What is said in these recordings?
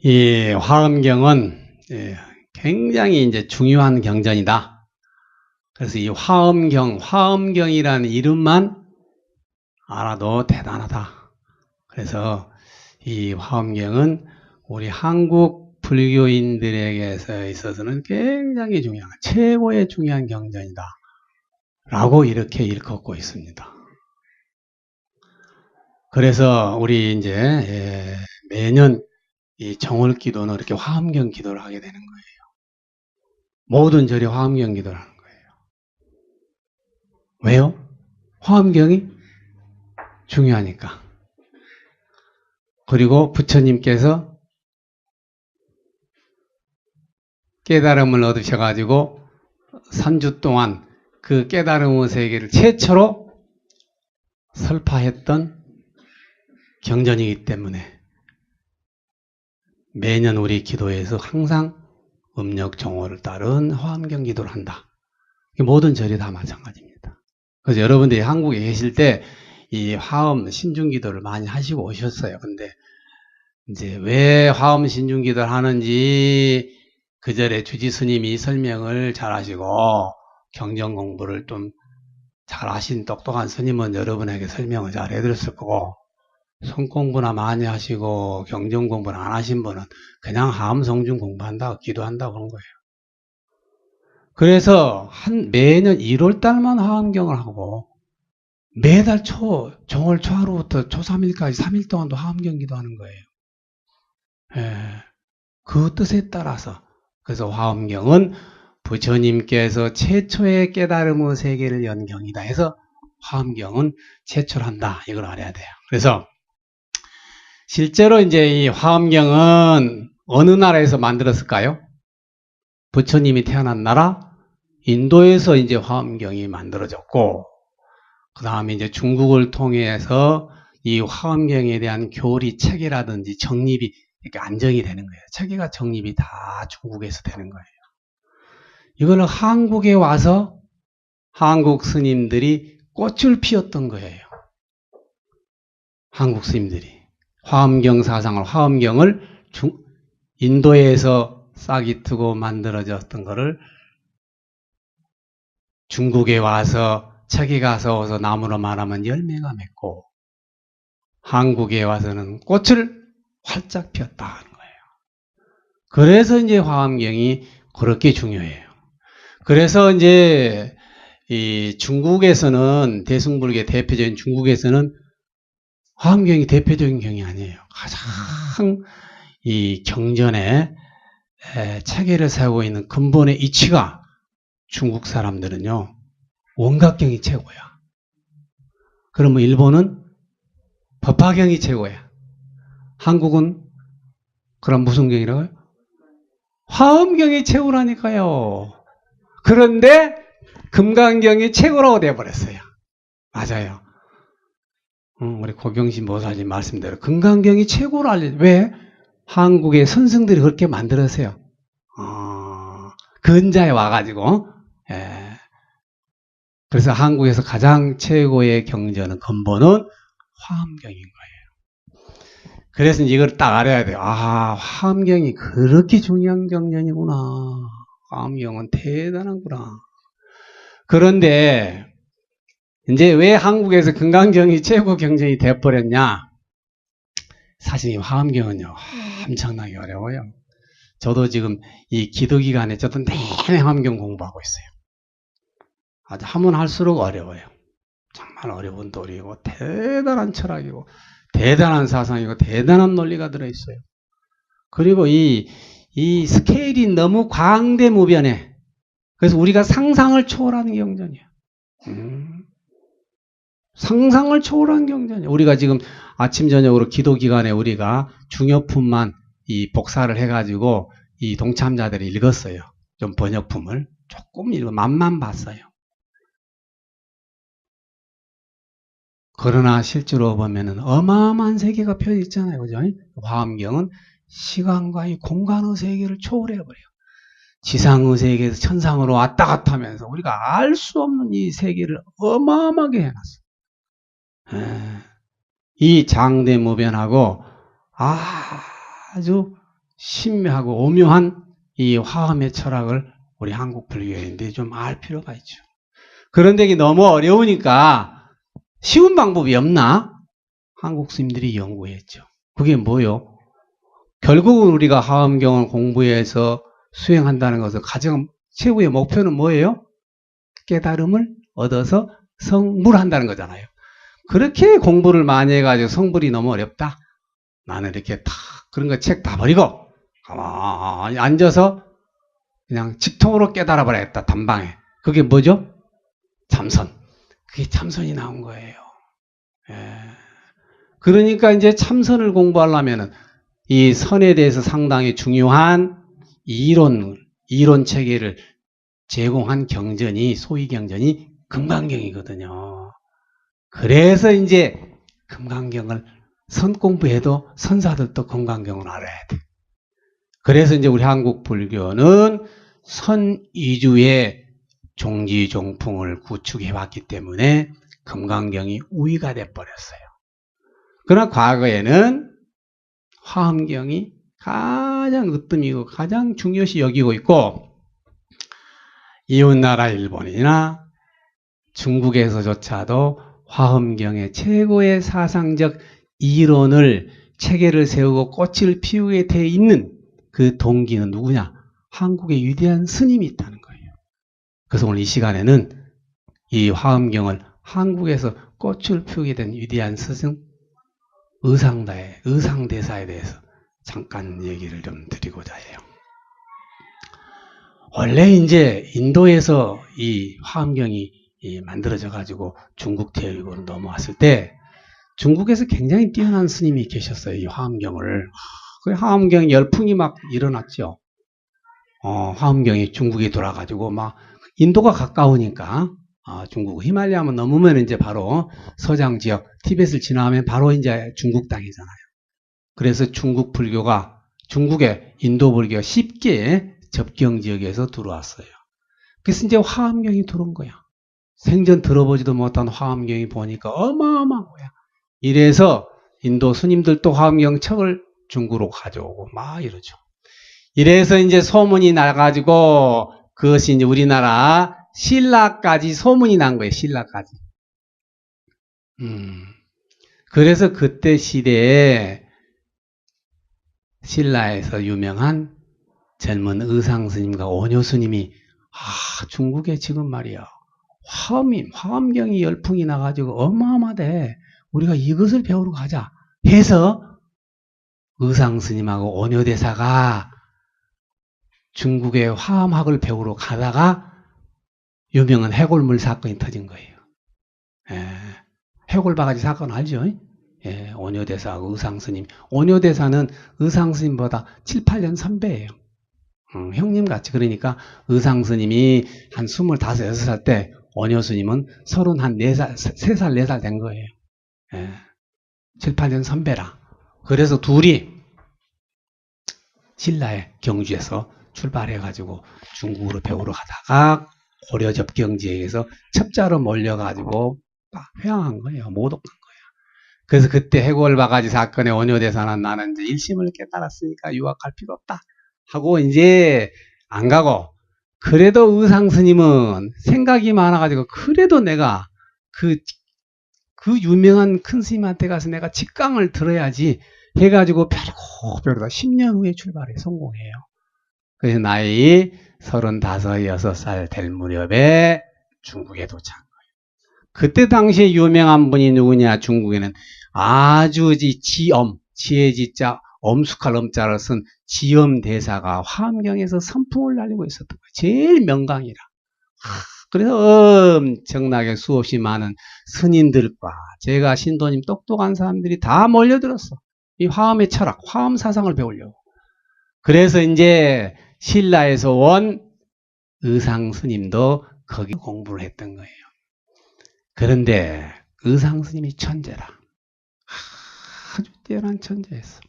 이 화엄경은 굉장히 이제 중요한 경전이다. 그래서 이 화엄경이라는 이름만 알아도 대단하다. 그래서 이 화엄경은 우리 한국 불교인들에게서 있어서는 굉장히 중요한, 최고의 중요한 경전이다. 라고 이렇게 일컫고 있습니다. 그래서 우리 이제 매년 이 정월 기도는 이렇게 화엄경 기도를 하게 되는 거예요. 모든 절이 화엄경 기도를 하는 거예요. 왜요? 화엄경이 중요하니까. 그리고 부처님께서 깨달음을 얻으셔가지고 3주 동안 그 깨달음의 세계를 최초로 설파했던 경전이기 때문에 매년 우리 기도에서 항상 음력 정오를 따른 화엄경 기도를 한다. 모든 절이 다 마찬가지입니다. 그래서 여러분들이 한국에 계실 때 이 화엄 신중 기도를 많이 하시고 오셨어요. 근데 이제 왜 화엄 신중 기도를 하는지 그 절에 주지 스님이 설명을 잘 하시고 경전 공부를 좀 잘 하신 똑똑한 스님은 여러분에게 설명을 잘 해드렸을 거고, 손 공부나 많이 하시고 경전 공부를 안 하신 분은 그냥 화엄 성중 공부한다고 기도한다고 그런 거예요. 그래서 매년 1월 달만 화엄경을 하고 매달 정월 초하루부터 초 3일까지 3일 동안도 화엄경 기도하는 거예요. 그 뜻에 따라서. 그래서 화엄경은 부처님께서 최초의 깨달음의 세계를 연 경이다 해서 화엄경은 최초로 한다. 이걸 알아야 돼요. 그래서 실제로 이제 이 화엄경은 어느 나라에서 만들었을까요? 부처님이 태어난 나라 인도에서 이제 화엄경이 만들어졌고, 그 다음에 이제 중국을 통해서 이 화엄경에 대한 교리 체계라든지 정립이 이렇게 안정이 되는 거예요. 체계가 정립이 다 중국에서 되는 거예요. 이거는 한국에 와서 한국 스님들이 꽃을 피웠던 거예요. 한국 스님들이 화엄경 사상을, 화엄경을 인도에서 싹이 트고 만들어졌던 거를 중국에 와서 책이 가서 나무로 말하면 열매가 맺고, 한국에 와서는 꽃을 활짝 피웠다 하는 거예요. 그래서 이제 화엄경이 그렇게 중요해요. 그래서 이제 이 중국에서는, 대승불교의 대표적인 중국에서는 화엄경이 대표적인 경이 아니에요. 가장 이 경전에 체계를 세우고 있는 근본의 이치가 중국 사람들은요, 원각경이 최고야. 그러면 일본은 법화경이 최고야. 한국은 그럼 무슨 경이라고요? 화엄경이 최고라니까요. 그런데 금강경이 최고라고 돼버렸어요. 맞아요. 우리 고경신 보살님 말씀대로 금강경이 최고로 왜? 한국의 선생들이 그렇게 만들었어요. 근자에 와가지고. 그래서 한국에서 가장 최고의 경전은, 근본은 화엄경인 거예요. 그래서 이걸 딱 알아야 돼요. 아, 화엄경이 그렇게 중요한 경전이구나. 화엄경은 대단하구나. 그런데 이제 왜 한국에서 금강경이 최고 경전이 돼버렸냐? 사실 이 화엄경은요, 엄청나게 어려워요. 저도 지금 이 기도기간에 저도 내내 화엄경 공부하고 있어요. 아주 하면 할수록 어려워요. 정말 어려운 도리이고 대단한 철학이고 대단한 사상이고 대단한 논리가 들어있어요. 그리고 이 스케일이 너무 광대무변해. 그래서 우리가 상상을 초월하는 경전이에요. 상상을 초월한 경전이에요. 우리가 지금 아침 저녁으로 기도 기간에 우리가 중요품만 이 복사를 해가지고 이 동참자들이 읽었어요. 좀 번역품을 조금 읽어 맛만 봤어요. 그러나 실제로 보면은 어마어마한 세계가 펴져 있잖아요. 그죠? 화엄경은 시간과 이 공간의 세계를 초월해버려요. 지상의 세계에서 천상으로 왔다 갔다 하면서 우리가 알 수 없는 이 세계를 어마어마하게 해놨어요. 이 장대무변하고 아주 신묘하고 오묘한 이 화엄의 철학을 우리 한국 불교인들이 좀 알 필요가 있죠. 그런데 이게 너무 어려우니까 쉬운 방법이 없나? 한국 스님들이 연구했죠. 그게 뭐요? 결국은 우리가 화엄경을 공부해서 수행한다는 것은 가장 최후의 목표는 뭐예요? 깨달음을 얻어서 성불한다는 거잖아요. 그렇게 공부를 많이 해가지고 성불이 너무 어렵다. 나는 이렇게 다 그런 거 책 다 버리고 가만히 앉아서 그냥 직통으로 깨달아 버려야겠다. 단방에. 그게 뭐죠? 참선. 그게 참선이 나온 거예요. 예. 그러니까 이제 참선을 공부하려면은 이 선에 대해서 상당히 중요한 이론 체계를 제공한 경전이, 소위 경전이 금강경이거든요. 그래서 이제 금강경을 선 공부해도 선사들도 금강경을 알아야 돼. 그래서 이제 우리 한국 불교는 선 위주의 종지종풍을 구축해 왔기 때문에 금강경이 우위가 돼 버렸어요. 그러나 과거에는 화엄경이 가장 으뜸이고 가장 중요시 여기고 있고, 이웃나라 일본이나 중국에서조차도 화엄경의 최고의 사상적 이론을 체계를 세우고 꽃을 피우게 돼 있는 그 동기는 누구냐? 한국의 위대한 스님이 있다는 거예요. 그래서 오늘 이 시간에는 이 화엄경을 한국에서 꽃을 피우게 된 위대한 스승 의상대사에 대해서 잠깐 얘기를 좀 드리고자 해요. 원래 이제 인도에서 이 화엄경이 만들어져 가지고 중국 대륙으로 넘어왔을 때 중국에서 굉장히 뛰어난 스님이 계셨어요. 이 화엄경을. 그 화엄경 열풍이 막 일어났죠. 화엄경이 중국에 돌아가지고 막 인도가 가까우니까 중국 히말라야만 넘으면 이제 바로 서장 지역 티벳을 지나면 바로 이제 중국 땅이잖아요. 그래서 중국 불교가 중국의 인도 불교가 쉽게 접경 지역에서 들어왔어요. 그래서 이제 화엄경이 들어온 거야. 생전 들어보지도 못한 화엄경이 보니까 어마어마한 거야. 이래서 인도 스님들도 화엄경 책을 중국으로 가져오고 막 이러죠. 이래서 이제 소문이 나가지고 그것이 이제 우리나라 신라까지 소문이 난 거예요. 신라까지. 그래서 그때 시대에 신라에서 유명한 젊은 의상 스님과 오뇨 스님이 중국에 지금 말이야 화엄경이 열풍이 나가지고 어마어마하대. 우리가 이것을 배우러 가자 해서 의상 스님하고 오뇨 대사가 중국의 화엄학을 배우러 가다가 유명한 해골물 사건이 터진 거예요. 해골바가지 사건 알죠? 오뇨 대사하고 의상 스님. 오뇨 대사는 의상 스님보다 7, 8년 선배예요. 형님같이. 그러니까 의상 스님이 한 25, 6살 때 오뇨 스님은 34살, 3살, 4살 된 거예요. 7, 8년 선배라. 그래서 둘이 신라의 경주에서 출발해가지고 중국으로 배우러 가다가 고려 접경지에서 첩자로 몰려가지고 회항한 거예요. 모독한 거예요. 그래서 그때 해골바가지 사건의 오뇨대사는 나는 이제 일심을 깨달았으니까 유학할 필요 없다 하고 이제 안 가고, 그래도 의상 스님은 생각이 많아가지고 그래도 내가 그 유명한 큰 스님한테 가서 내가 직강을 들어야지 해가지고 벼르다 10년 후에 출발해 성공해요. 그래서 나이 35, 6살 될 무렵에 중국에 도착한 거예요. 그때 당시에 유명한 분이 누구냐? 중국에는 아주 지혜지자 엄숙할 엄자를 쓴 지엄대사가 화엄경에서 선풍을 날리고 있었던 거예요. 제일 명강이라. 그래서 엄청나게 수없이 많은 스님들과 제가 신도님 똑똑한 사람들이 다 몰려들었어. 이 화엄의 철학, 화엄 사상을 배우려고. 그래서 이제 신라에서 온 의상 스님도 거기 공부를 했던 거예요. 그런데 의상 스님이 천재라. 아주 뛰어난 천재였어.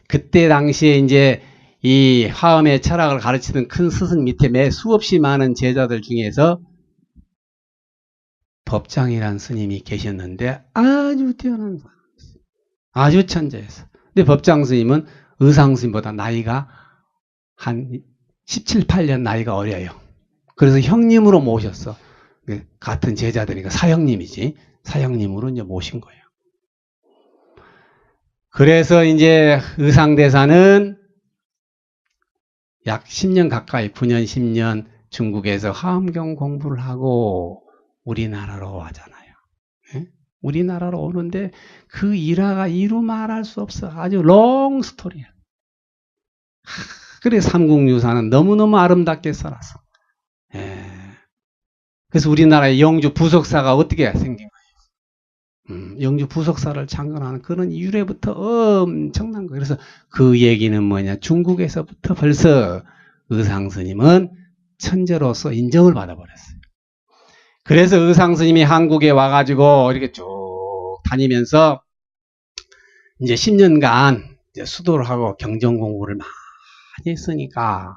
그때 당시에 이제 이 화엄의 철학을 가르치는 큰 스승 밑에 매 수없이 많은 제자들 중에서 법장이라는 스님이 계셨는데 아주 뛰어난 사람, 아주 천재였어. 근데 법장 스님은 의상스님보다 나이가 한 17, 18년 나이가 어려요. 그래서 형님으로 모셨어. 같은 제자들이니까 사형님이지. 사형님으로 이제 모신 거예요. 그래서 이제 의상대사는 약 10년 가까이, 9년, 10년 중국에서 화엄경 공부를 하고 우리나라로 와잖아요. 예? 우리나라로 오는데 그 일화가 이루 말할 수 없어. 아주 롱 스토리야. 그래 삼국유사는 너무너무 아름답게 써놨어. 예. 그래서 우리나라의 영주 부석사가 어떻게 생긴 거예요? 영주 부석사를 창건하는 그런 유래부터 엄청난 거예요. 그래서 그 얘기는 뭐냐? 중국에서부터 벌써 의상스님은 천재로서 인정을 받아버렸어요. 그래서 의상스님이 한국에 와가지고 이렇게 쭉 다니면서 이제 10년간 이제 수도를 하고 경전 공부를 많이 했으니까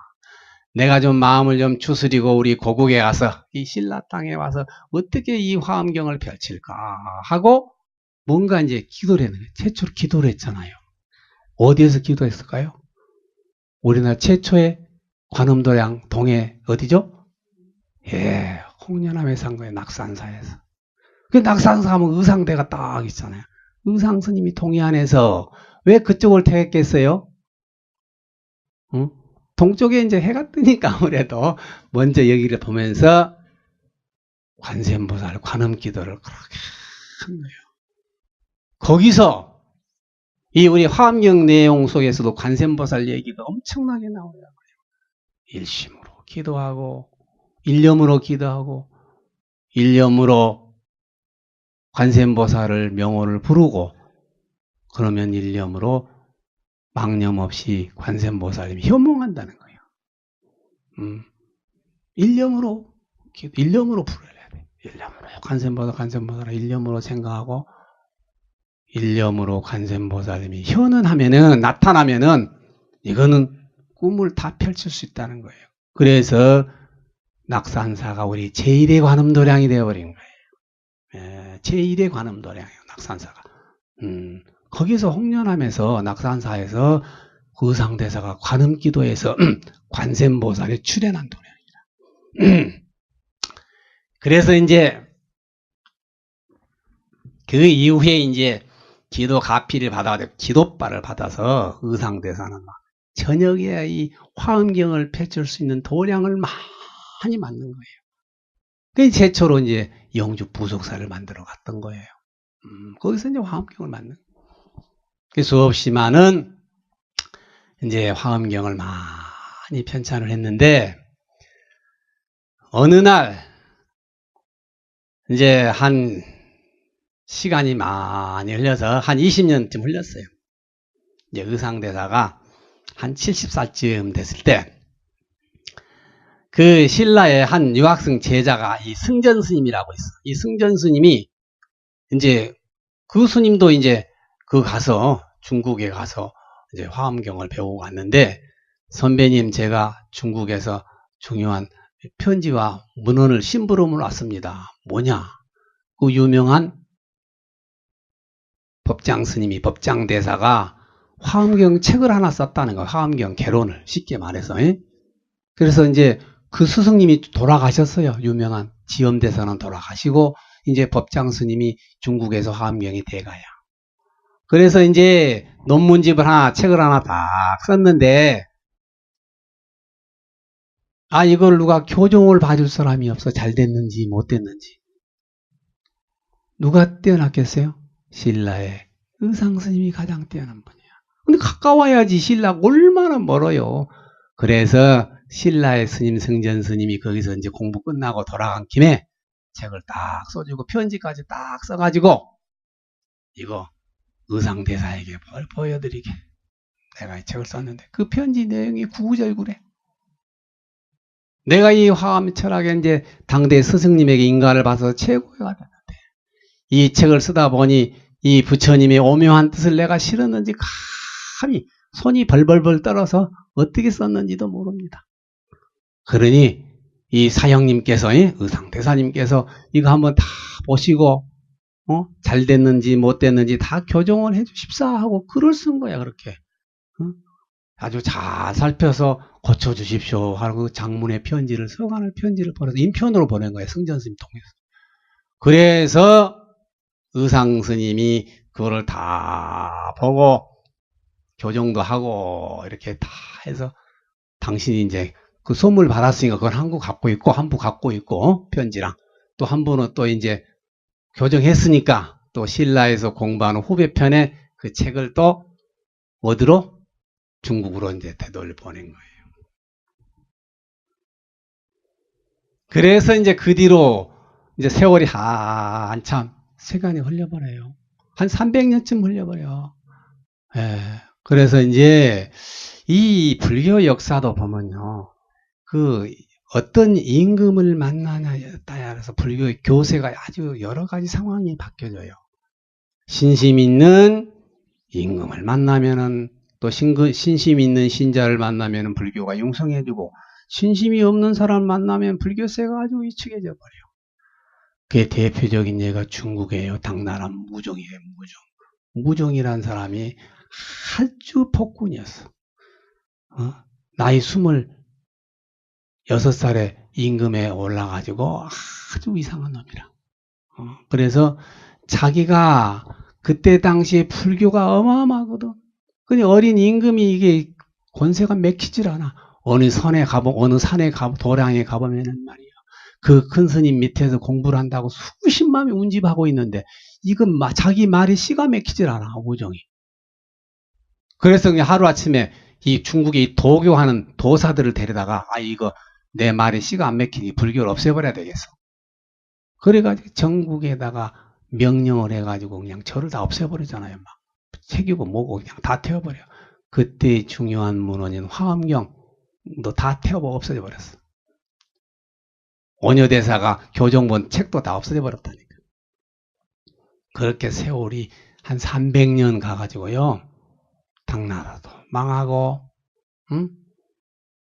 내가 좀 마음을 좀 추스리고 우리 고국에 가서 이 신라 땅에 와서 어떻게 이 화엄경을 펼칠까 하고 뭔가 이제 기도를 했는 거예요. 최초로 기도를 했잖아요. 어디에서 기도했을까요? 우리나라 최초의 관음도량 동해 어디죠? 예, 홍련암에 산 거예요. 낙산사에서. 그 낙산사 하면 의상대가 딱 있잖아요. 의상스님이 동해안에서 왜 그쪽을 택했겠어요? 응? 동쪽에 이제 해가 뜨니까 아무래도 먼저 여기를 보면서 관세음보살 관음기도를 그렇게 한 거예요. 거기서 이 우리 화엄경 내용 속에서도 관세음보살 얘기가 엄청나게 나오더라고요. 일심으로 기도하고 일념으로 기도하고 일념으로 관세음보살을 명호를 부르고 그러면 일념으로 망념 없이 관세음보살님이 현몽한다는 거예요. 일념으로 부르야 돼. 일념으로 관세음보살 일념으로 생각하고 일념으로 관세음보살님이 현은하면은 나타나면은 이거는 꿈을 다 펼칠 수 있다는 거예요. 그래서 낙산사가 우리 제1의 관음도량이 되어버린 거예요. 제1의 관음도량이에요. 낙산사가. 거기서 홍련암에서 낙산사에서 의상대사가 관음기도에서 관세음보살이 출연한 도량이다. 그래서 이제 그 이후에 이제 기도 가피를 받아서 기도발을 받아서 의상대사는 막 저녁에 이 화엄경을 펼칠 수 있는 도량을 많이 만든 거예요. 그 최초로 이제 영주 부속사를 만들어 갔던 거예요. 거기서 이제 화엄경을 만든. 그 수없이 많은 이제 화엄경을 많이 편찬을 했는데 어느 날 이제 한 시간이 많이 흘려서 한 20년쯤 흘렸어요. 이제 의상대사가 한 70살쯤 됐을 때 그 신라의 한 유학생 제자가 이 승전 스님이라고 있어. 이 승전 스님이 이제 그 스님도 이제 그 가서 중국에 가서 이제 화엄경을 배우고 왔는데 선배님 제가 중국에서 중요한 편지와 문헌을 심부름을 왔습니다. 뭐냐? 그 유명한 법장 스님이 법장대사가 화엄경 책을 하나 썼다는 거예요. 화엄경 개론을 쉽게 말해서. 그래서 이제 그 스승님이 돌아가셨어요. 유명한 지엄대사는 돌아가시고 이제 법장 스님이 중국에서 화엄경이 돼가요. 그래서 이제 논문집을 책을 하나 딱 썼는데 이걸 누가 교종을 봐줄 사람이 없어. 잘 됐는지 못 됐는지. 누가 뛰어났겠어요? 신라의 의상스님이 가장 뛰어난 분이야. 근데 가까워야지. 신라가 얼마나 멀어요. 그래서 신라의 스님 승전 스님이 거기서 이제 공부 끝나고 돌아간 김에 책을 딱 써주고 편지까지 딱 써가지고 이거 의상대사에게 보여드리게 내가 이 책을 썼는데 그 편지 내용이 구구절구래. 내가 이 화엄 철학에 이제 당대 스승님에게 인가를 받아서 최고가 됐는데 이 책을 쓰다 보니 이 부처님의 오묘한 뜻을 내가 실었는지 감히 손이 벌벌벌 떨어서 어떻게 썼는지도 모릅니다. 그러니 이 사형님께서 의상대사님께서 이거 한번 다 보시고 잘 됐는지 못 됐는지 다 교정을 해 주십사 하고 글을 쓴 거야. 그렇게 아주 잘 살펴서 고쳐주십시오 하고 장문의 편지를, 서간을 편지를 보내서 인편으로 보낸 거예요. 승전스님 통해서. 그래서 의상스님이 그거를 다 보고 교정도 하고 이렇게 다 해서 당신이 이제 그 선물 받았으니까 그걸 한 부 갖고 있고 한 부 갖고 있고 편지랑 또 한 부는 또 이제 교정했으니까 또 신라에서 공부하는 후배편에 그 책을 또 어디로? 중국으로 이제 되돌려 보낸 거예요. 그래서 이제 그 뒤로 이제 세월이 한참 시간이 흘려버려요. 한 300년쯤 흘려버려. 예. 그래서 이제 이 불교 역사도 보면요. 그 어떤 임금을 만나냐에 따라서 불교의 교세가 아주 여러 가지 상황이 바뀌어져요. 신심 있는 임금을 만나면은 또 신심 있는 신자를 만나면은 불교가 융성해지고 신심이 없는 사람을 만나면 불교세가 아주 위축해져 버려. 그게 대표적인 예가 중국이에요. 당나라 무종이에요. 무종이란 사람이 아주 폭군이었어. 나이 26살에 임금에 올라가지고 아주 이상한 놈이라. 그래서 자기가 그때 당시에 불교가 어마어마하거든. 근데 어린 임금이 이게 권세가 맥히질 않아. 어느 산에 가보, 도량에 가보면은 말이야. 그 큰 스님 밑에서 공부를 한다고 수십만이 운집하고 있는데, 이건 자기 말이 씨가 맥히질 않아, 무종이. 그래서 그냥 하루아침에 이 중국의 도교하는 도사들을 데려다가, 이거 내 말이 씨가 안 맥히니 불교를 없애버려야 되겠어. 그래가지고 전국에다가 명령을 해가지고 그냥 절을 다 없애버리잖아요. 막 새기고 뭐고 그냥 다 태워버려. 그때 중요한 문헌인 화엄경도 다 태워버려 없어져버렸어. 원효대사가 교정본 책도 다 없어져버렸다니까. 그렇게 세월이 한 300년 가가지고요. 당나라도 망하고,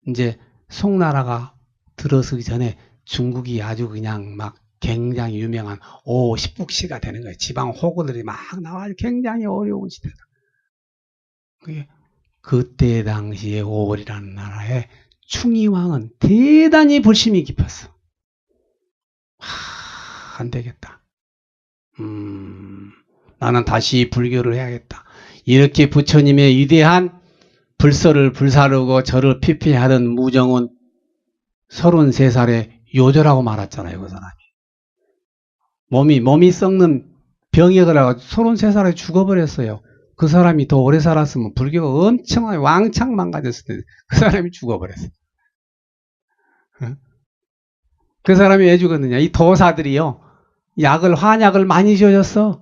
이제 송나라가 들어서기 전에 중국이 아주 그냥 막 굉장히 유명한 십국시가 되는 거예요. 지방 호구들이 막 나와서 굉장히 어려운 시대다. 그때 당시에 오월이라는 나라에 충의왕은 대단히 불심이 깊었어. 안 되겠다. 나는 다시 불교를 해야겠다. 이렇게 부처님의 위대한 불서를 불사르고 저를 피폐하던 무정은 33살에 요절하고 말았잖아요. 그 사람이. 몸이 썩는 병에 걸려서 33살에 죽어버렸어요. 그 사람이 더 오래 살았으면 불교가 엄청나게 왕창 망가졌을 텐데 그 사람이 죽어버렸어요. 그 사람이 왜 죽었느냐? 이 도사들이요. 환약을 많이 줘줬어.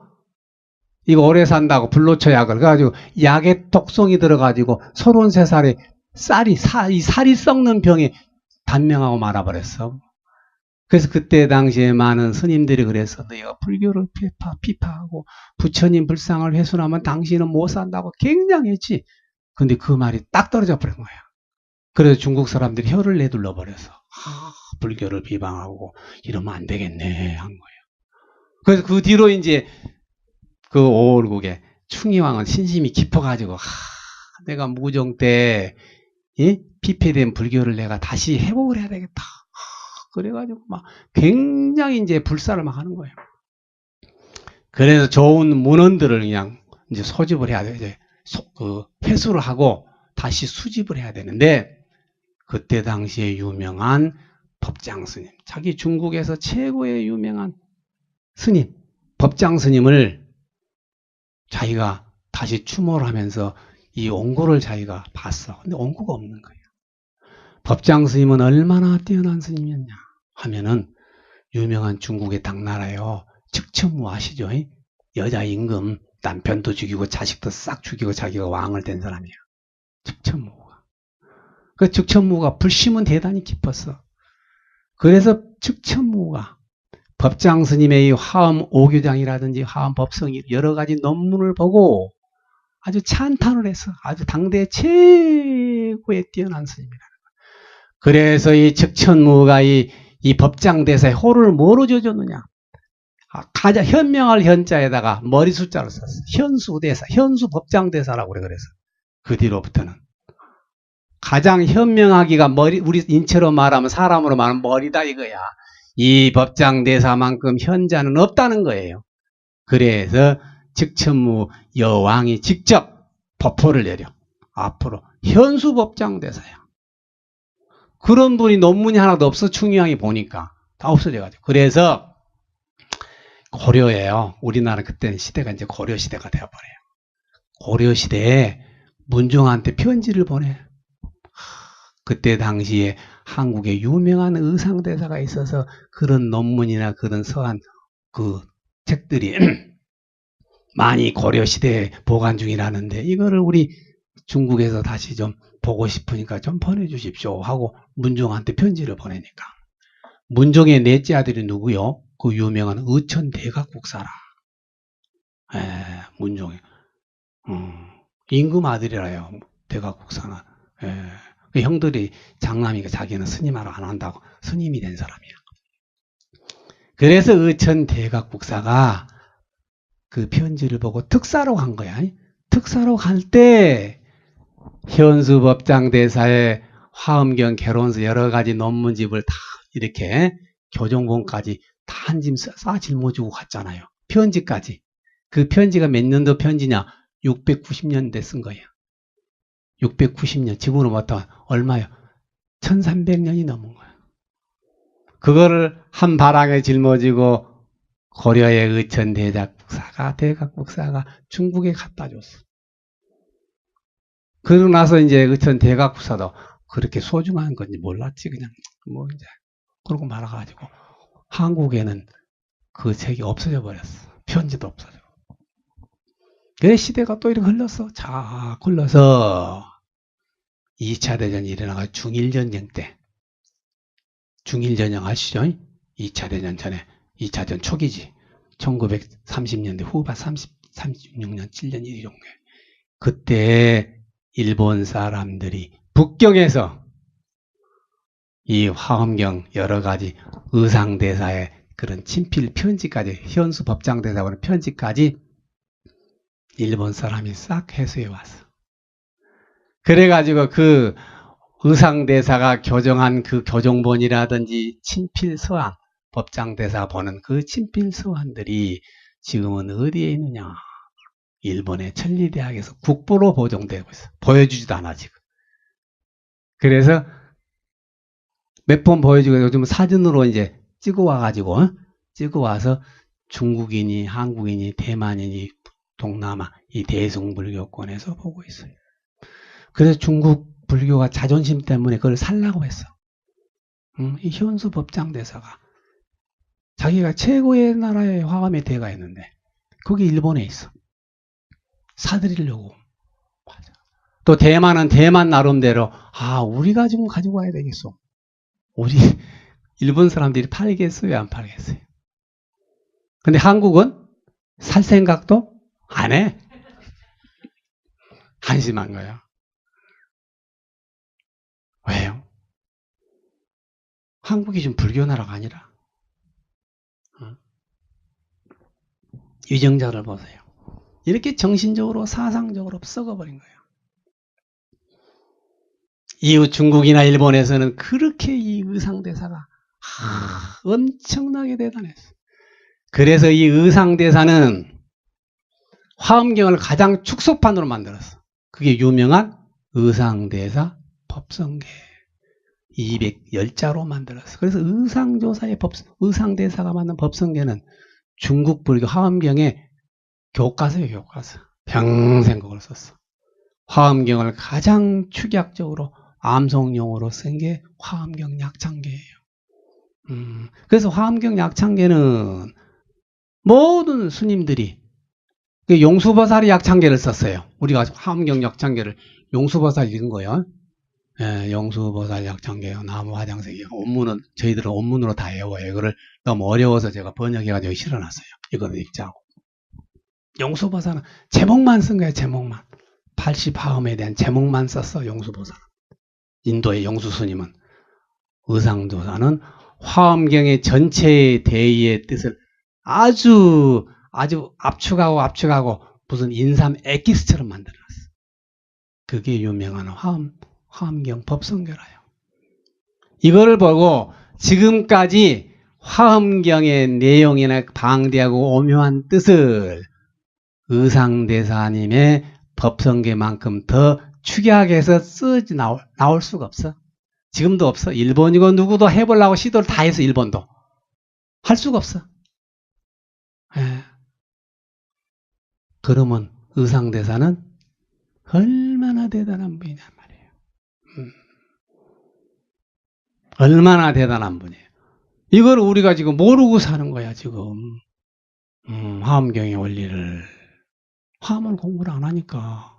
이거 오래 산다고 불로초 약을. 그래가지고 약에 독성이 들어가지고 33살에 살이 썩는 병에 단명하고 말아버렸어. 그래서 그때 당시에 많은 스님들이 그랬어. 너희가 불교를 피파하고 부처님 불상을 훼손하면 당신은 못 산다고 굉장했지. 근데 그 말이 딱 떨어져 버린 거야. 그래서 중국 사람들이 혀를 내둘러 버려서 불교를 비방하고 이러면 안 되겠네 한 거예요. 그래서 그 뒤로 이제 그 오월국에 충의왕은 신심이 깊어가지고 내가 무종 때 피폐된 불교를 내가 다시 회복을 해야 되겠다. 그래가지고 막 굉장히 이제 불사를 막 하는 거예요. 그래서 좋은 문헌들을 그냥 이제 소집을 해야 돼. 이제 회수를 하고 다시 수집을 해야 되는데 그때 당시에 유명한 법장 스님, 자기 중국에서 최고의 유명한 스님, 법장 스님을 자기가 다시 추모를 하면서 이 원고를 자기가 봤어. 근데 원고가 없는 거예요. 법장 스님은 얼마나 뛰어난 스님이었냐 하면은 유명한 중국의 당나라요. 측천무 아시죠? 여자 임금 남편도 죽이고 자식도 싹 죽이고 자기가 왕을 된 사람이야. 측천무가. 그 측천무가 불심은 대단히 깊었어. 그래서 측천무가 법장 스님의 이 화엄 오교장이라든지 화엄 법성이 여러 가지 논문을 보고 아주 찬탄을 했어. 아주 당대 최고의 뛰어난 스님이라는 거야. 그래서 이 측천무가 이 법장 대사에 호를 뭐로 줘줬느냐? 가장 현명할 현자에다가 머리 숫자를 썼어. 현수 대사, 현수 법장 대사라고 그래. 그래서 그 뒤로부터는 가장 현명하기가 우리 인체로 말하면 사람으로 말하면 머리다 이거야. 이 법장대사만큼 현자는 없다는 거예요. 그래서 직천무 여왕이 직접 법포를 내려. 앞으로 현수법장대사야. 그런 분이 논문이 하나도 없어. 충의왕이 보니까 다 없어져가지고. 그래서 고려예요. 우리나라 그때는 시대가 이제 고려 시대가 되어버려요. 고려 시대에 문종한테 편지를 보내. 그때 당시에 한국에 유명한 의상대사가 있어서 그런 논문이나 그런 서한 그 책들이 많이 고려 시대에 보관 중이라는데 이거를 우리 중국에서 다시 좀 보고 싶으니까 좀 보내주십시오 하고 문종한테 편지를 보내니까 문종의 넷째 아들이 누구요? 그 유명한 의천대각국사라. 문종의 임금 아들이라요. 대각국사는. 그 형들이 장남이가 자기는 스님하러 안 한다고 스님이 된 사람이야. 그래서 의천대각국사가 그 편지를 보고 특사로 간 거야. 특사로 갈 때 현수법장대사의 화엄경 개론서 여러 가지 논문집을 다 이렇게 교정본까지 다 한 짐 싸 짊어지고 갔잖아요. 편지까지. 그 편지가 몇 년도 편지냐? 690년대 쓴 거예요. 690년. 지금으로 봤다 얼마요? 1300년이 넘은 거예요. 그거를 한 바람에 짊어지고 고려의 의천대각국사가 중국에 갖다 줬어. 그러고 나서 이제 의천대각국사도 그렇게 소중한 건지 몰랐지. 그냥 뭐 이제 그러고 말아가지고 한국에는 그 책이 없어져 버렸어. 편지도 없어져. 그래 시대가 또 이렇게 흘렀어. 자, 흘러서 2차 대전이 일어나가 중일전쟁 때. 중일전쟁 아시죠? 2차 대전 전에 2차 대전 초기지. 1930년대 후반 36년 7년 이 정도에. 그때 일본 사람들이 북경에서 이 화엄경 여러 가지 의상대사의 그런 친필 편지까지 현수법장대사의 편지까지 일본 사람이 싹 해수해 왔어. 그래가지고 그 의상대사가 교정한 그 교정본이라든지 친필 서한 법장대사 보는 그 친필 서한들이 지금은 어디에 있느냐? 일본의 천리대학에서 국보로 보존되고 있어. 보여주지도 않아 지금. 그래서 몇 번 보여주고 요즘 사진으로 이제 찍어와가지고 찍어와서 중국인이 한국인이 대만인이 동남아 이 대승불교권에서 보고 있어요. 그래서 중국 불교가 자존심 때문에 그걸 살라고 했어. 이 현수법장대사가 자기가 최고의 나라의 화엄의 대가 있는데 그게 일본에 있어. 사들이려고. 맞아. 또 대만은 대만 나름대로 우리가 좀 가지고 와야 되겠어. 우리 일본 사람들이 팔겠어요? 안 팔겠어요? 근데 한국은 살 생각도 안 해. 한심한 거야. 왜요? 한국이 좀 불교 나라가 아니라. 위정자를 보세요. 이렇게 정신적으로 사상적으로 썩어버린 거예요. 이후 중국이나 일본에서는 그렇게 이 의상대사가 엄청나게 대단했어. 그래서 이 의상대사는 화엄경을 가장 축소판으로 만들었어. 그게 유명한 의상대사 법성계 210자로 만들었어. 그래서 의상조사의 의상대사가 만든 법성계는 중국 불교 화엄경의 교과서예요. 교과서. 평생 그걸 썼어. 화엄경을 가장 축약적으로 암송용으로 쓴 게 화엄경 약창계예요. 그래서 화엄경 약창계는 모든 스님들이 용수보살이 약창계를 썼어요. 우리가 화엄경 약창계를 용수보살 읽은 거예요. 용수보살 약창계요. 나무 화장색이요. 원문은 저희들은 원문으로 다 외워요. 이거를 너무 어려워서 제가 번역해가지고 실어놨어요. 이거는 읽자고. 용수보살은 제목만 쓴 거예요. 제목만. 80화엄에 대한 제목만 썼어. 용수보살은. 인도의 용수스님은. 의상조사는 화엄경의 전체의 대의의 뜻을 아주 압축하고 무슨 인삼 엑기스처럼 만들어놨어. 그게 유명한 화엄경 법성교라요. 이거를 보고 지금까지 화엄경의 내용이나 방대하고 오묘한 뜻을 의상대사님의 법성계만큼 더 축약해서 쓰지 나올 수가 없어. 지금도 없어. 일본이고 누구도 해보려고 시도를 다 해서 일본도 할 수가 없어. 예. 그러면 의상대사는 얼마나 대단한 분이란 말이에요. 얼마나 대단한 분이에요. 이걸 우리가 지금 모르고 사는 거야, 지금. 화엄경의 원리를. 화엄을 공부를 안 하니까.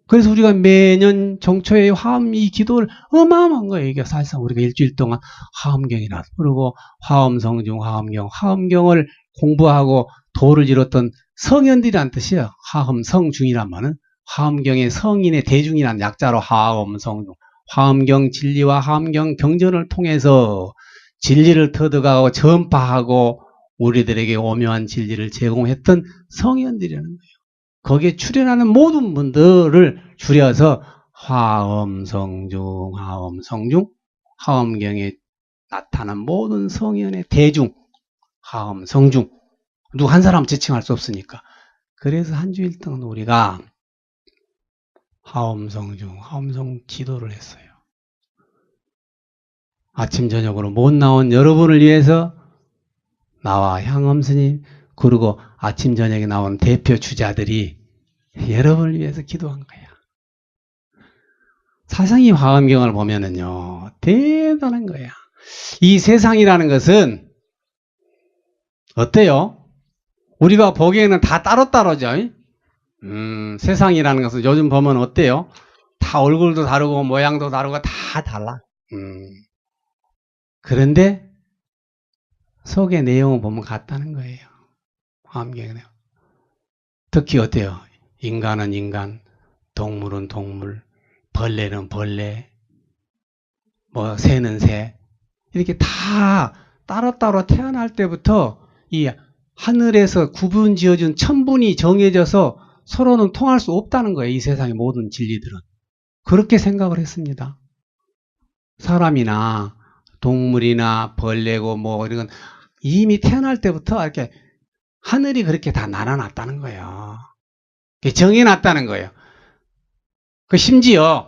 그래서 우리가 매년 정초에 화엄 이 기도를 어마어마한 거예요. 이게 사실상 우리가 일주일 동안 화엄경이라 부르고 화엄성중, 화엄경, 화엄경을 공부하고 도를 이뤘던 성현들이란 뜻이에요. 화엄성중이란 말은 화엄경의 성인의 대중이란 약자로 화엄성중. 화엄경 진리와 화엄경 경전을 통해서 진리를 터득하고 전파하고 우리들에게 오묘한 진리를 제공했던 성현들이라는 거예요. 거기에 출연하는 모든 분들을 줄여서 화엄성중, 화엄성중, 화엄경에 나타난 모든 성현의 대중, 화엄성중. 누구 한 사람 지칭할 수 없으니까. 그래서 한 주일 동안 우리가 화엄성중, 화엄성 기도를 했어요. 아침 저녁으로 못 나온 여러분을 위해서 나와 향엄스님 그리고 아침 저녁에 나온 대표 주자들이 여러분을 위해서 기도한 거야. 사상이 화엄경을 보면은요 대단한 거야. 이 세상이라는 것은 어때요? 우리가 보기에는 다 따로따로죠. 세상이라는 것은 요즘 보면 어때요? 다 얼굴도 다르고 모양도 다르고 다 달라. 그런데 속의 내용을 보면 같다는 거예요. 화엄경이네요. 특히 어때요? 인간은 인간, 동물은 동물, 벌레는 벌레, 뭐 새는 새 이렇게 다 따로따로 태어날 때부터 이 하늘에서 구분 지어준 천분이 정해져서 서로는 통할 수 없다는 거예요. 이 세상의 모든 진리들은. 그렇게 생각을 했습니다. 사람이나 동물이나 벌레고 뭐 이런 건 이미 태어날 때부터 이렇게 하늘이 그렇게 다 나눠놨다는 거예요. 정해놨다는 거예요. 그 심지어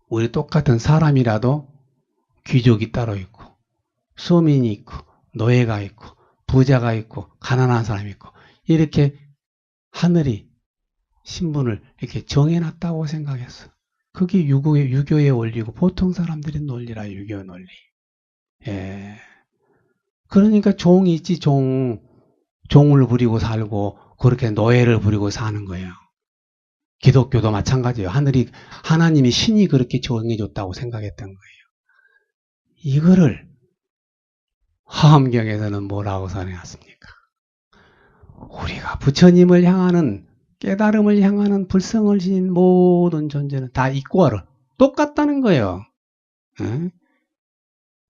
우리 똑같은 사람이라도 귀족이 따로 있고 소민이 있고 노예가 있고 부자가 있고 가난한 사람이 있고 이렇게 하늘이 신분을 이렇게 정해놨다고 생각했어. 그게 유교의 원리고 보통 사람들의 논리라 유교 논리. 예. 그러니까 종이 있지 종을 부리고 살고 그렇게 노예를 부리고 사는 거예요. 기독교도 마찬가지예요. 하나님이 신이 그렇게 정해줬다고 생각했던 거예요. 이거를 화엄경에서는 뭐라고 설해놨습니까? 우리가 부처님을 향하는 깨달음을 향하는 불성을 지닌 모든 존재는 다 이꼬르 똑같다는 거예요. 응?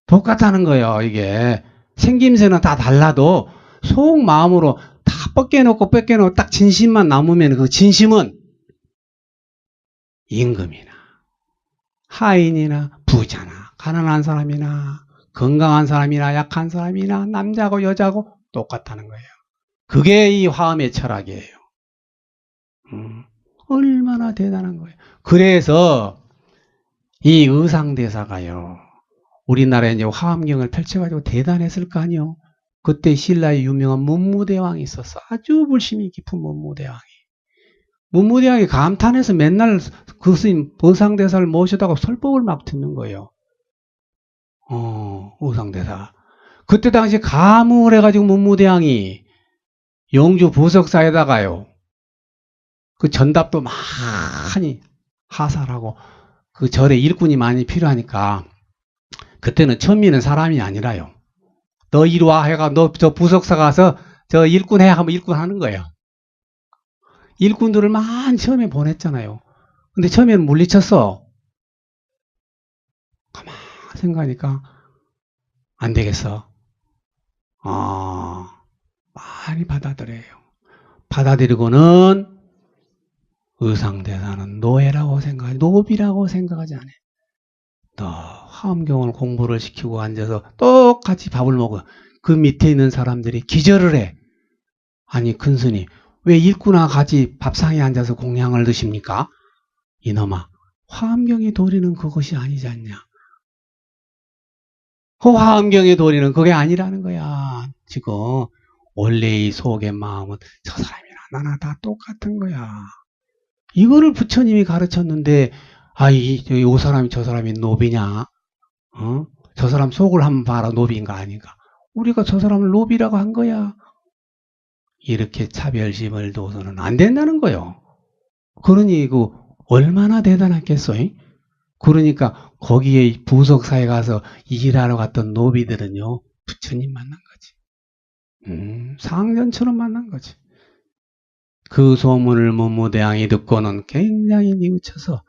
똑같다는 거예요. 이게 생김새는 다 달라도 속마음으로 다 뺏겨놓고 딱 진심만 남으면 그 진심은 임금이나 하인이나 부자나 가난한 사람이나 건강한 사람이나 약한 사람이나 남자고 여자고 똑같다는 거예요. 그게 이 화엄의 철학이에요. 얼마나 대단한 거예요. 그래서 이 의상대사가요. 우리나라에 이제 화엄경을 펼쳐가지고 대단했을 거 아니요. 그때 신라의 유명한 문무대왕이 있었어. 아주 불심이 깊은 문무대왕이. 문무대왕이 감탄해서 맨날 그 스님 의상대사를 모셔다가 설법을 막 듣는 거예요. 의상대사. 그때 당시 감을 해가지고 문무대왕이 영주 부석사에다가요. 그 전답도 많이 하살하고 그 절에 일꾼이 많이 필요하니까 그때는 천민은 사람이 아니라요. 너 이리 와 해가 너 저 부석사 가서 저 일꾼 해 하면 일꾼 하는 거예요. 일꾼들을 많이 처음에 보냈잖아요. 근데 처음에는 물리쳤어. 가만히 생각하니까 안 되겠어. 많이 받아들여요. 받아들이고는 의상대사는 노예라고 생각하지, 노비라고 생각하지 않아요. 너 화엄경을 공부를 시키고 앉아서 똑같이 밥을 먹어. 그 밑에 있는 사람들이 기절을 해. 아니 큰스님, 왜 일구나 같이 밥상에 앉아서 공양을 드십니까? 이놈아, 화엄경의 도리는 그것이 아니지 않냐. 그 화엄경의 도리는 그게 아니라는 거야. 지금 원래 이 속의 마음은 저 사람이나 나나 다 똑같은 거야. 이거를 부처님이 가르쳤는데, 이 사람이 저 사람이 노비냐? 저 사람 속을 한번 봐라, 노비인가 아닌가? 우리가 저 사람을 노비라고 한 거야. 이렇게 차별심을 둬서는 안 된다는 거요. 그러니 그 얼마나 대단했겠어? 그러니까 거기에 부석사에 가서 일하러 갔던 노비들은요, 부처님 만난 거지. 상전처럼 만난 거지. 그 소문을 문무대왕이 듣고는 굉장히 뉘우쳐서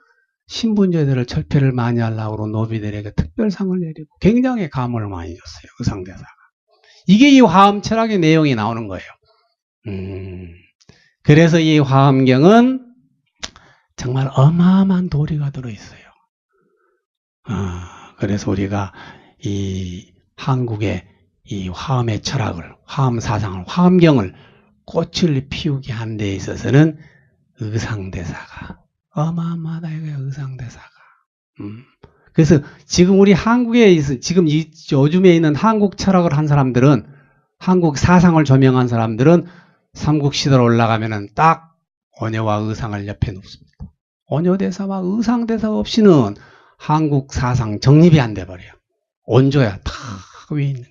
신분제대를 철폐를 많이 하려고 노비들에게 특별상을 내리고 굉장히 감을 많이 줬어요. 의상대사가. 이게 이 화엄 철학의 내용이 나오는 거예요. 그래서 이 화엄경은 정말 어마어마한 도리가 들어있어요. 그래서 우리가 이 한국의 이 화엄의 철학을, 화엄 사상을, 화엄경을 꽃을 피우게 한 데 있어서는 의상대사가 어마어마하다 이거야. 의상대사가. 그래서 지금 우리 한국에 지금 요즘에 있는 한국 철학을 한 사람들은, 한국 사상을 조명한 사람들은 삼국시대로 올라가면은 딱 언어와 의상을 옆에 놓습니다. 언어대사와 의상대사 없이는 한국 사상 정립이 안 돼버려요. 원조야 다 위에 있는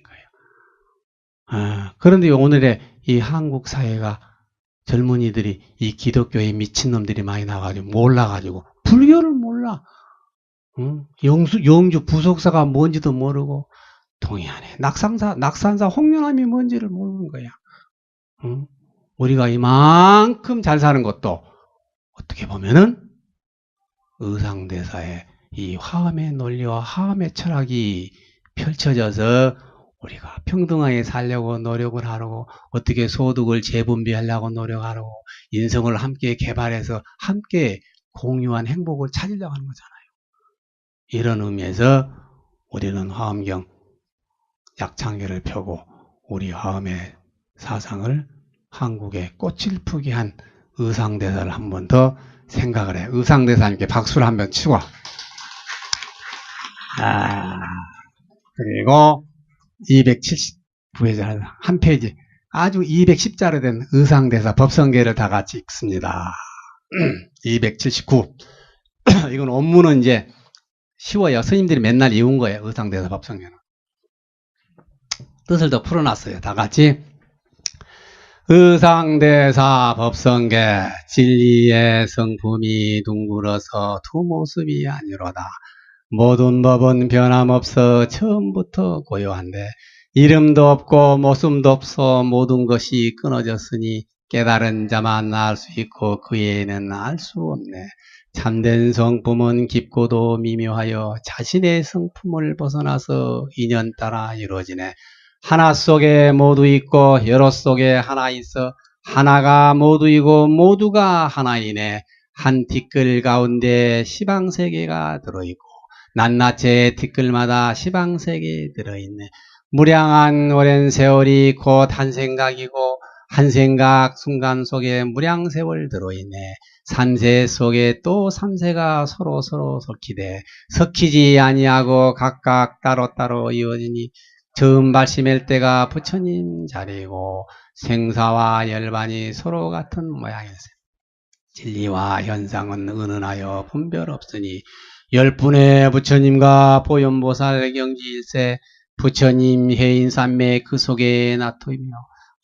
거예요. 그런데 오늘의 이 한국 사회가 젊은이들이 이 기독교에 미친놈들이 많이 나와가지고 몰라가지고 불교를 몰라. 영주 부속사가 뭔지도 모르고 동해안에 낙산사 홍련암이 뭔지를 모르는 거야. 우리가 이만큼 잘 사는 것도 어떻게 보면은 의상대사의 이 화엄의 논리와 화엄의 철학이 펼쳐져서 우리가 평등하게 살려고 노력을 하고, 어떻게 소득을 재분배하려고 노력하고, 인성을 함께 개발해서 함께 공유한 행복을 찾으려고 하는 거잖아요. 이런 의미에서 우리는 화엄경 약창계를 펴고 우리 화엄의 사상을 한국에 꽃을 피우게 한 의상대사를 한 번 더 생각을 해. 의상대사님께 박수를 한번 치고. 그리고 279페이지 한 페이지 아주 210자로 된 의상대사 법성계를 다 같이 읽습니다. 279. 이건 원문은 이제 쉬워요. 스님들이 맨날 외운 거예요. 의상대사 법성계는. 뜻을 더 풀어놨어요. 다 같이. 의상대사 법성계 진리의 성품이 둥글어서 두 모습이 아니로다. 모든 법은 변함없어 처음부터 고요한데 이름도 없고 모습도 없어 모든 것이 끊어졌으니 깨달은 자만 알 수 있고 그 외에는 알 수 없네. 참된 성품은 깊고도 미묘하여 자신의 성품을 벗어나서 인연 따라 이루어지네. 하나 속에 모두 있고 여러 속에 하나 있어 하나가 모두이고 모두가 하나이네. 한 티끌 가운데 시방세계가 들어있고 낱낱이 티끌마다 시방세계에 들어있네. 무량한 오랜 세월이 곧 한 생각이고 한 생각 순간 속에 무량 세월 들어있네. 삼세 속에 또 삼세가 서로 섞이되 섞이지 아니하고 각각 따로따로 이어지니 처음 발심할 때가 부처님 자리이고 생사와 열반이 서로 같은 모양이세. 진리와 현상은 은은하여 분별 없으니 열분의 부처님과 보현보살 경지일세 부처님 해인산매 그 속에 나토이며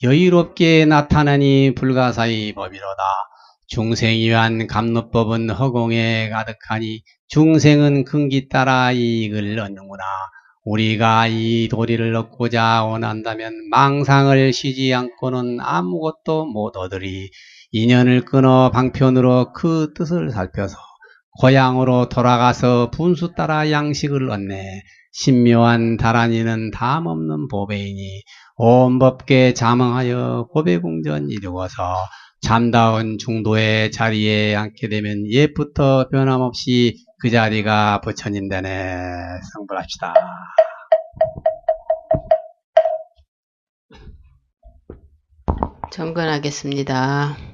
여유롭게 나타나니 불가사의 법이로다. 중생이 위한 감로법은 허공에 가득하니 중생은 근기 따라 이익을 얻는구나. 우리가 이 도리를 얻고자 원한다면 망상을 쉬지 않고는 아무것도 못 얻으리. 인연을 끊어 방편으로 그 뜻을 살펴서 고향으로 돌아가서 분수 따라 양식을 얻네. 신묘한 다란이는 담없는 보배이니 온 법계 자망하여 보배궁전 이루어서 참다운 중도의 자리에 앉게 되면 옛부터 변함없이 그 자리가 부처님 되네. 성불합시다. 정건하겠습니다.